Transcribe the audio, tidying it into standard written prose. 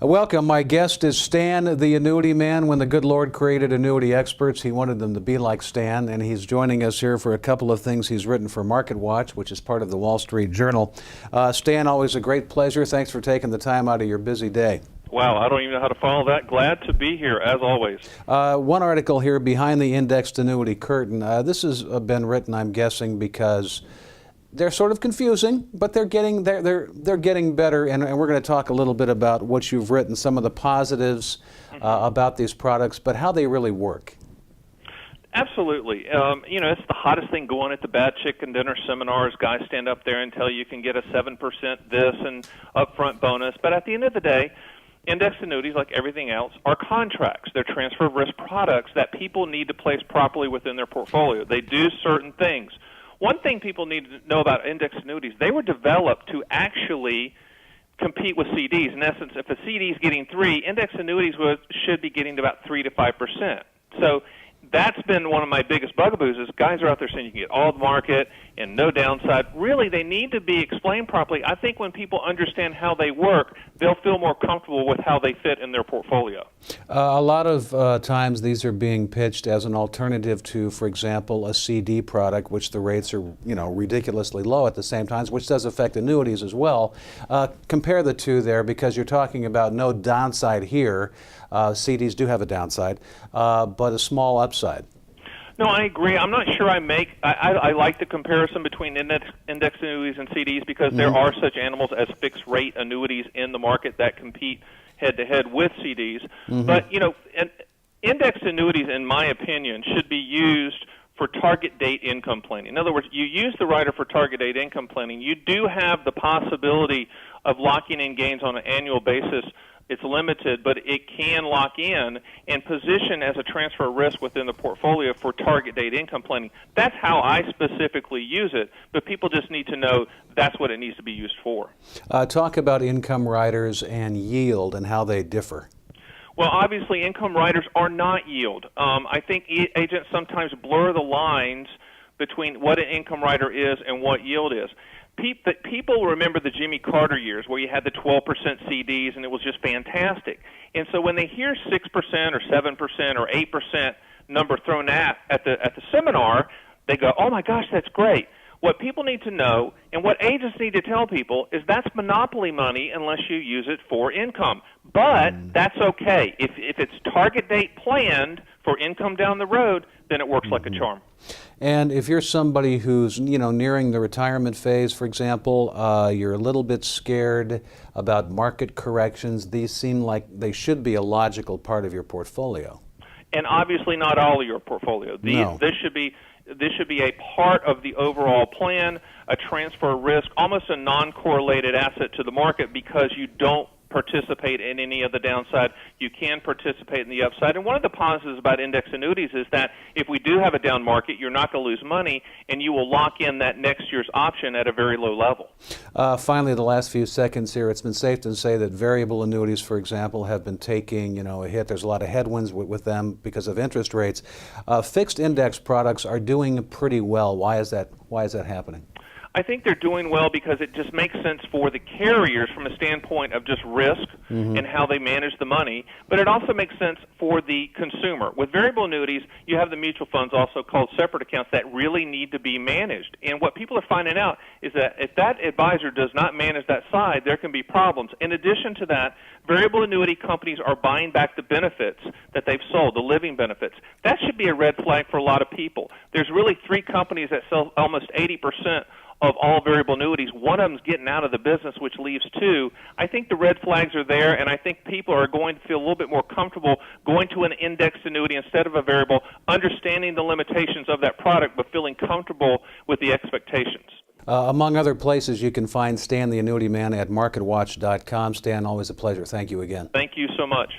Welcome. My guest is Stan, the annuity man. When the good Lord created annuity experts, he wanted them to be like Stan, and he's joining us here for a couple of things he's written for Market Watch, which is part of the Wall Street Journal. Stan, always a great pleasure. Thanks for taking the time out of your busy day. Wow, I don't even know how to follow that. Glad to be here, as always. One article here, Behind the Indexed Annuity Curtain. This has been written, I'm guessing, because they're sort of confusing, but they're getting better, and we're going to talk a little bit about what you've written, some of the positives about these products, but how they really work. Absolutely. It's the hottest thing going at the Bad Chicken Dinner seminars. Guys stand up there and tell you can get a 7% this and upfront bonus. But at the end of the day, indexed annuities, like everything else, are contracts. They're transfer of risk products that people need to place properly within their portfolio. They do certain things. One thing people need to know about indexed annuities, they were developed to actually compete with CDs. In essence, if a CD is getting 3, indexed annuities should be getting about 3 to 5%. So that's been one of my biggest bugaboos is guys are out there saying you can get all the market and no downside. Really, they need to be explained properly. I think when people understand how they work, they'll feel more comfortable with how they fit in their portfolio. A lot of times these are being pitched as an alternative to, for example, a CD product, which the rates are, ridiculously low at the same time, which does affect annuities as well. Compare the two there, because you're talking about no downside here. CDs do have a downside, but a small upside. No, I agree. I'm not sure I like the comparison between index annuities and CDs because there are such animals as fixed rate annuities in the market that compete head-to-head with CDs. But, indexed annuities, in my opinion, should be used for target date income planning. In other words, you use the rider for target date income planning. You do have the possibility of locking in gains on an annual basis. It's limited, but it can lock in and position as a transfer risk within the portfolio for target date income planning. That's how I specifically use it, but people just need to know that's what it needs to be used for. Talk about income riders and yield and how they differ. Well, obviously, income riders are not yield. I think agents sometimes blur the lines between what an income rider is and what yield is. People remember the Jimmy Carter years where you had the 12% CDs and it was just fantastic. And so when they hear 6% or 7% or 8% number thrown at the seminar, they go, oh my gosh, that's great. What people need to know and what agents need to tell people is that's monopoly money unless you use it for income. But that's okay. If it's target date planned for income down the road, then it works like a charm. And if you're somebody who's, nearing the retirement phase, for example, you're a little bit scared about market corrections, these seem like they should be a logical part of your portfolio. And obviously not all of your portfolio. This should be a part of the overall plan, a transfer risk, almost a non-correlated asset to the market because you don't participate in any of the downside. You can participate in the upside. And one of the positives about index annuities is that if we do have a down market, you're not going to lose money, and you will lock in that next year's option at a very low level. Finally, the last few seconds here, it's been safe to say that variable annuities, for example, have been taking a hit. There's a lot of headwinds with them because of interest rates. Fixed index products are doing pretty well. Why is that happening? I think they're doing well because it just makes sense for the carriers from a standpoint of just risk and how they manage the money, but it also makes sense for the consumer. With variable annuities, you have the mutual funds, also called separate accounts, that really need to be managed. And what people are finding out is that if that advisor does not manage that side, there can be problems. In addition to that, variable annuity companies are buying back the benefits that they've sold, the living benefits. That should be a red flag for a lot of people. There's really 3 companies that sell almost 80% of all variable annuities. One of them's getting out of the business, which leaves 2. I think the red flags are there, and I think people are going to feel a little bit more comfortable going to an indexed annuity instead of a variable, understanding the limitations of that product, but feeling comfortable with the expectations. Among other places, you can find Stan the Annuity Man at marketwatch.com. Stan, always a pleasure. Thank you again. Thank you so much.